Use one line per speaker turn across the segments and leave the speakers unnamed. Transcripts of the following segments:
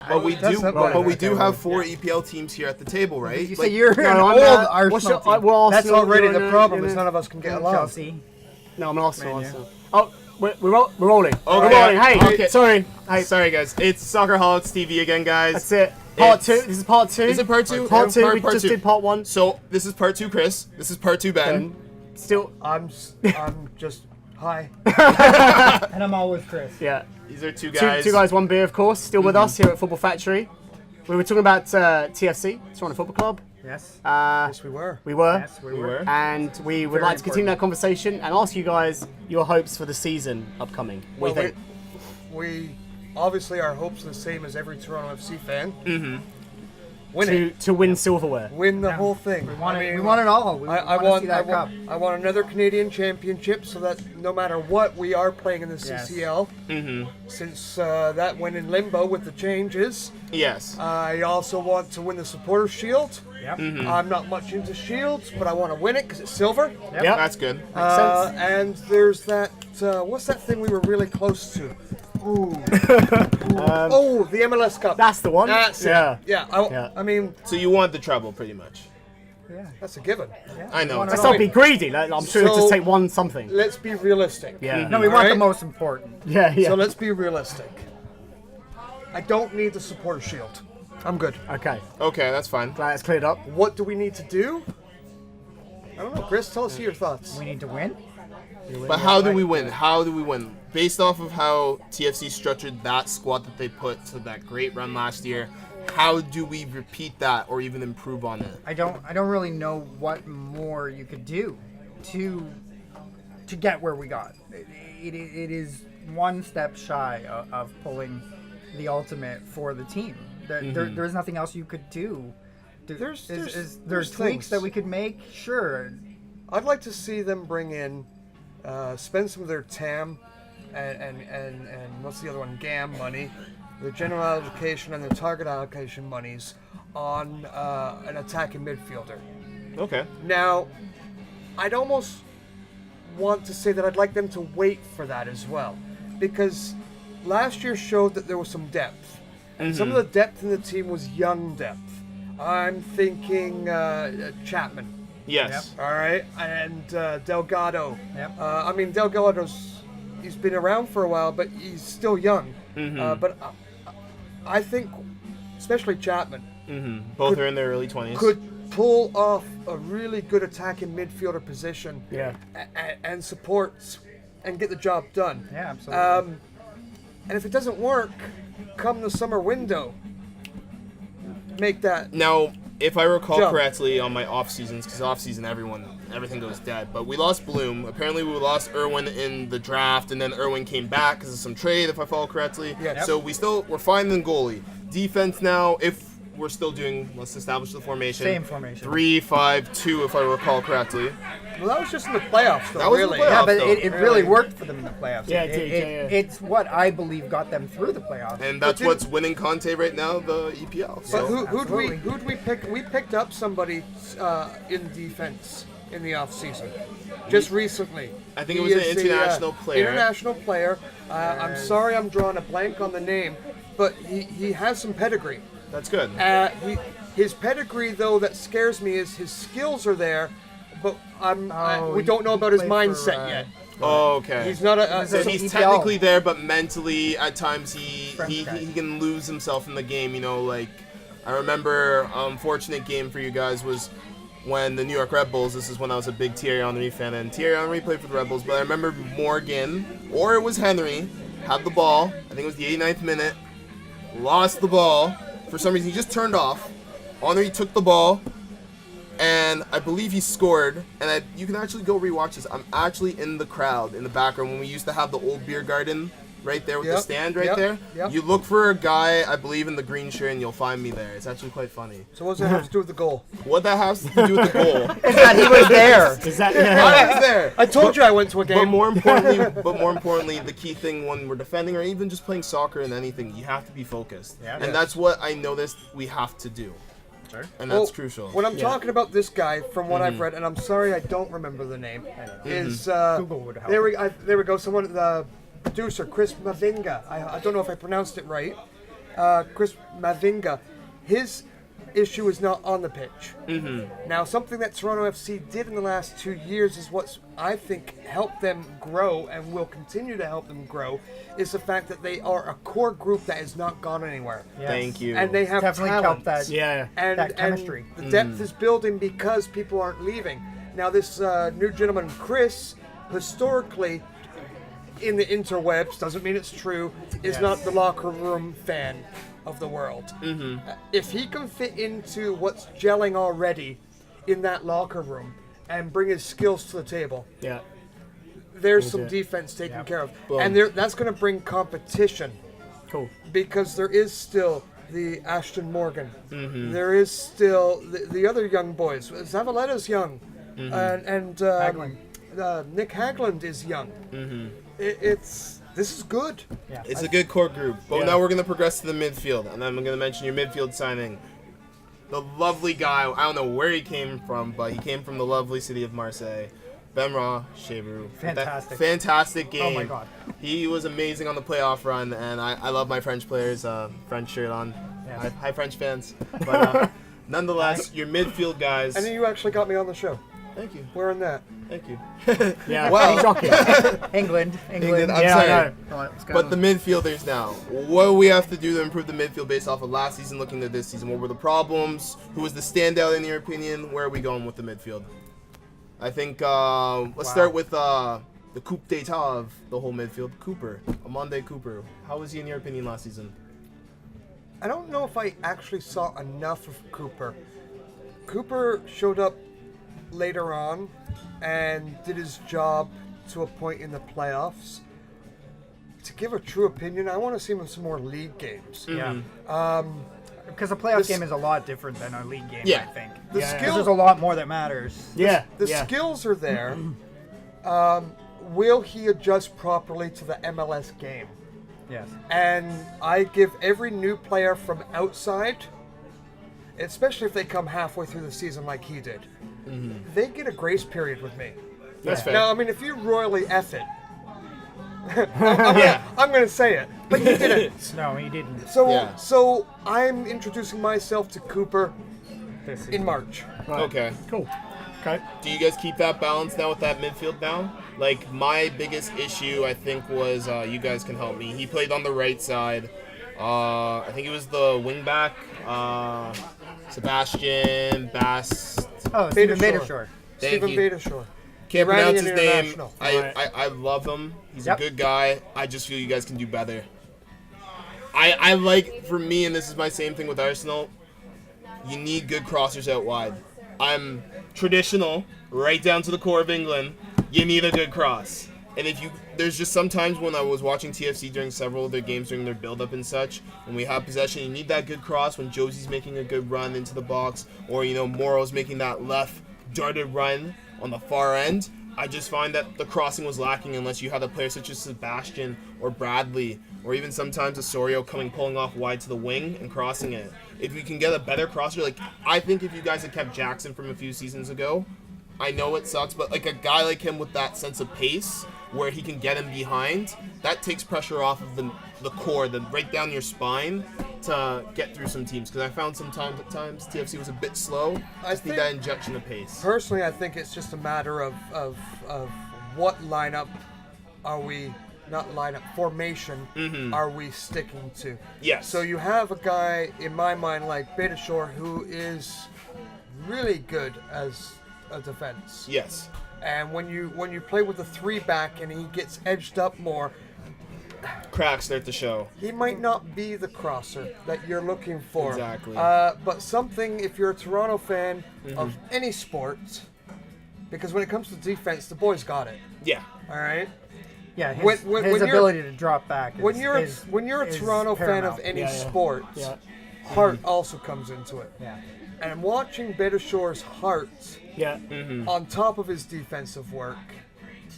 But we do have 4 EPL teams here at the table, right?
You say you're an old Arsenal team.
That's already the problem, is none of us can get along.
Chelsea.
No, I'm an Arsenal. Oh, we're rolling.
Okay.
We're rolling. Hey,
Okay.
sorry. Hey.
Sorry, guys. It's SoccerholicsTV again, guys.
That's it. Part 2. This is part 2.
Is it part 2?
Part 2. We
Part
just
2.
did part 1.
So this is part 2, Chris. This is part 2, Ben.
Still.
I'm just hi.
And I'm always Chris.
Yeah.
These are two guys.
Two guys, one beer, of course. Still with us here at Football Factory. We were talking about TFC, Toronto Football Club.
Yes.
Yes, we were.
We were.
Yes, we were.
And we would like to continue that conversation and ask you guys your hopes for the season upcoming. What do you think?
We obviously, our hopes are the same as every Toronto FC fan.
Mm-hmm.
Win it.
To win silverware.
Win the whole thing.
We want it all. We
I
want to see that cup.
I want another Canadian championship so that no matter what, we are playing in the CCL.
Mm-hmm.
Since that went in limbo with the changes.
Yes.
I also want to win the Supporters' Shield.
Yep.
Mm-hmm.
I'm not much into shields, but I want to win it because it's silver.
Yep.
That's good.
Makes sense.
And there's that, what's that thing we were really close to? Ooh. The MLS Cup.
That's the one.
That's
yeah.
it. Yeah. I mean,
So you want the treble, pretty much.
Yeah.
that's a given.
Yeah.
I know.
Let's not be greedy. Like, I'm sure
So-
just take one something.
Let's be realistic.
Yeah.
No, we want the
Right?
most important.
Yeah, yeah.
So let's be realistic. I don't need the Supporters' Shield. I'm good.
Okay.
Okay, that's fine.
Glad it's cleared up.
What do we need to do? I don't know. Chris, tell us your thoughts.
We need to win.
But how do we win? How do we win? Based off of how TFC structured that squad that they put to that great run last year, how do we repeat that or even improve on it?
I don't really know what more you could do to get where we got. It is one step shy of pulling the ultimate for the team. There's nothing else you could do. There's tweaks
things
that we could make. Sure.
I'd like to see them bring in, spend some of their TAM and what's the other one? GAM money, the general allocation and the target allocation monies on an attacking midfielder.
Okay.
Now, I'd almost want to say that I'd like them to wait for that as well, because last year showed that there was some depth. And some of the depth in the team was young depth. I'm thinking Chapman.
Yes.
All right, and Delgado.
Yep.
I mean, he's been around for a while, but he's still young. But I think, especially Chapman,
Both are in their early 20s.
could pull off a really good attacking midfielder position.
Yeah.
And supports and get the job done.
Yeah, absolutely.
And if it doesn't work, come the summer window, make that.
Now, if I recall
Jump.
correctly on my off seasons, because off season everything goes dead. But we lost Bloom. Apparently, we lost Irwin in the draft, and then Irwin came back because of some trade, if I follow correctly.
Yeah.
So we're fine in goalie. Defense now, if we're still doing, let's establish the formation.
Same formation.
3-5-2, if I recall correctly.
Well, that was just in the playoffs, though.
That was in the
really.
playoffs.
Yeah, but
though.
it really worked for them in the playoffs.
Yeah, it did, yeah.
It's what I believe got them through the playoffs.
And that's what's winning Conte right now, the EPL.
But
So
who'd we pick? We picked up somebody in defense in the offseason, just recently.
I think it was an international player.
International player. I'm sorry, I'm drawing a blank on the name, but he has some pedigree.
that's good.
His pedigree, though, that scares me is his skills are there, but we don't know about his mindset yet.
Oh, okay.
He's not a.
So
It's
he's
EPL.
technically there, but mentally, at times he
guy.
can lose himself in the game. You know, like I remember, unfortunate game for you guys was when the New York Red Bulls. This is when I was a big Thierry Henry fan, and Thierry Henry played for the Red Bulls. But I remember Morgan, or it was Henry, had the ball. I think it was the 89th minute. Lost the ball for some reason. He just turned off. Henry took the ball. And I believe he scored, and you can actually go rewatch this. I'm actually in the crowd, in the background, when we used to have the old beer garden right there with the stand right there.
Yep.
You look for a guy, I believe, in the green shirt, and you'll find me there. It's actually quite funny.
So what does that have to do with the goal?
What that has to do with the goal.
Is that he was there?
Is that
I was there.
I told you I went to a
But
game.
more importantly, the key thing when we're defending or even just playing soccer and anything, you have to be focused.
Yeah.
And that's what I noticed we have to do.
Sure.
And that's crucial.
When I'm talking about this guy, from what I've read, and I'm sorry I don't remember the name, is
Google would help.
there we go. Someone, the producer, Chris Mavinga. I don't know if I pronounced it right. Chris Mavinga, his issue is not on the pitch. Now, something that Toronto FC did in the last 2 years is what I think helped them grow and will continue to help them grow, is the fact that they are a core group that has not gone anywhere.
Yes.
Thank you.
And they have
Definitely
talent.
helped that.
Yeah.
And,
that chemistry.
And the depth is building because people aren't leaving. Now, this new gentleman, Chris, historically, in the interwebs, doesn't mean it's true, is not the locker room fan of the world. If he can fit into what's gelling already in that locker room and bring his skills to the table,
Yeah.
there's some defense taken care of.
Boom.
And that's going to bring competition
Cool.
because there is still the Ashton Morgan. There is still the other young boys. Zavaletta's young. And
Haglund.
Nick Haglund is young. This is good.
Yeah.
It's a good core group. But
Yeah.
now we're going to progress to the midfield. And then I'm going to mention your midfield signing. The lovely guy, I don't know where he came from, but he came from the lovely city of Marseille. Bemra Shebrou.
Fantastic.
Fantastic game.
Oh my God.
He was amazing on the playoff run, and I love my French players. French shirt on.
Yes.
Hi, French fans. But nonetheless, your midfield guys.
And you actually got me on the show.
Thank you.
Wearing that.
Thank you.
Yeah.
Well-
Shocking.
England.
I'm
Yeah,
sorry.
I know. What's going
But
on?
the midfielders now. What do we have to do to improve the midfield based off of last season looking to this season? What were the problems? Who was the standout in your opinion? Where are we going with the midfield? I think let's start with the coup d'etat of the whole midfield. Cooper. Amande Cooper. How was he in your opinion last season?
I don't know if I actually saw enough of Cooper. Cooper showed up later on and did his job to a point in the playoffs. To give a true opinion, I want to see him in some more league games.
Yeah. Because a playoff
This-
game is a lot different than a league game,
Yeah.
I think.
The
Yeah.
'Cause
skill,
there's a lot more that matters.
Yeah.
the
yeah.
skills are there. Will he adjust properly to the MLS game?
Yes.
And I give every new player from outside, especially if they come halfway through the season like he did, they get a grace period with me.
That's fair.
Now, I mean, if you royally F it, I'm going to say it, but you didn't.
No, he didn't.
So,
Yeah.
so I'm introducing myself to Cooper
This
in March.
Right.
Okay.
Cool. Okay.
Do you guys keep that balance now with that midfield now? Like, my biggest issue, I think, was, you guys can help me. He played on the right side. I think it was the wingback, Sebastian Bast.
Oh, Stephen
Beta
Betashore.
Thank
Stephen
you.
Betashore.
Can't
Iranian
pronounce his name.
international.
I love him. He's
Yep.
a good guy. I just feel you guys can do better. I like, for me, and this is my same thing with Arsenal, you need good crossers out wide. I'm traditional, right down to the core of England. You need a good cross. And there's just sometimes when I was watching TFC during several of their games during their build-up and such, when we have possession, you need that good cross when Josie's making a good run into the box, or, Moro's making that left darted run on the far end. I just find that the crossing was lacking unless you had a player such as Sebastian or Bradley, or even sometimes Osorio pulling off wide to the wing and crossing it. If we can get a better crosser, like, I think if you guys had kept Jackson from a few seasons ago, I know it sucks, but like a guy like him with that sense of pace, where he can get him behind, that takes pressure off of the core, right down your spine, to get through some teams. Because I found sometimes at times TFC was a bit slow.
I
Just need
think-
that injection of pace.
Personally, I think it's just a matter of what lineup are we, not lineup, formation are we sticking to.
Yes.
So you have a guy, in my mind, like Betashore, who is really good as a defense.
Yes.
And when you play with the 3-back and he gets edged up more,
Cracks start to show.
he might not be the crosser that you're looking for.
Exactly.
But something, if you're a Toronto fan of any sport, because when it comes to defense, the boys got it.
Yeah.
All right.
Yeah, his,
When
his
you're-
ability to drop back.
When
is,
you're a
is
Toronto fan of
paramount.
any
Yeah, yeah.
sport,
Yeah.
heart also comes into it.
Yeah.
And watching Betashore's heart
Yeah.
on top of his defensive work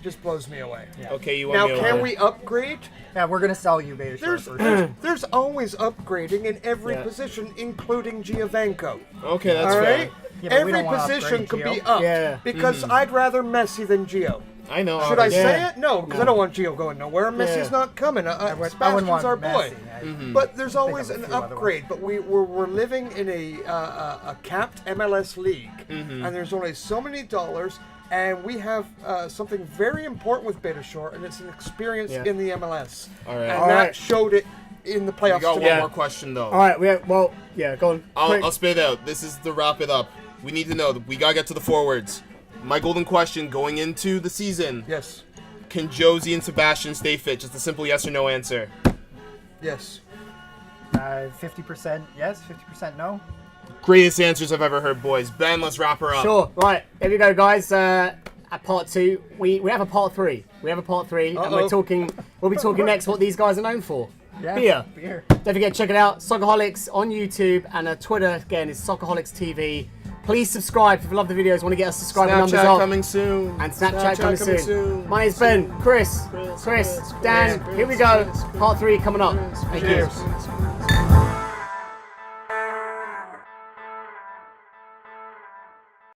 just blows me away.
Okay, you want
Now,
me to
can we upgrade?
Yeah, we're gonna sell you Betashore
There's,
for
there's, there's always upgrading in every
Yeah.
position, including Giovanco.
Okay, that's
All
fair.
right?
Yeah, but we
Every
don't wanna
position
upgrade
could be
Gio.
up.
Yeah.
Because I'd rather Messi than Gio.
I know.
Should I
obviously.
say it? No, because I don't want Gio going nowhere. Messi's not coming.
I wouldn't
Sebastian's
want
our
Messi.
boy.
Yeah,
But there's always
of a
an
few other
upgrade. But we're living in a capped MLS league, and there's only so many dollars. And we have something very important with Beta Shore, and it's an experience in the MLS.
All right.
And
All
that showed it in the playoffs.
We got
today.
one more question though.
All right. Go on.
I'll spit it out. This is to wrap it up. We need to know. We gotta get to the forwards. My golden question going into the season.
Yes.
Can Josie and Sebastian stay fit? Just a simple yes or no answer.
Yes.
50% yes, 50% no.
Greatest answers I've ever heard, boys. Ben, let's wrap her up.
Sure. Right. Here we go, guys. At part 2, we have a part 3. And we'll be talking next what these guys are known for.
Yeah,
Beer. Don't forget to check it out. Soccerholics on YouTube, and Twitter again is SoccerholicsTV. Please subscribe if you love the videos. Want to get us subscriber numbers
Snapchat
up.
coming soon.
And Snapchat coming soon. My name's Ben, Chris, Dan. Here we go. Part 3 coming up. Thank you.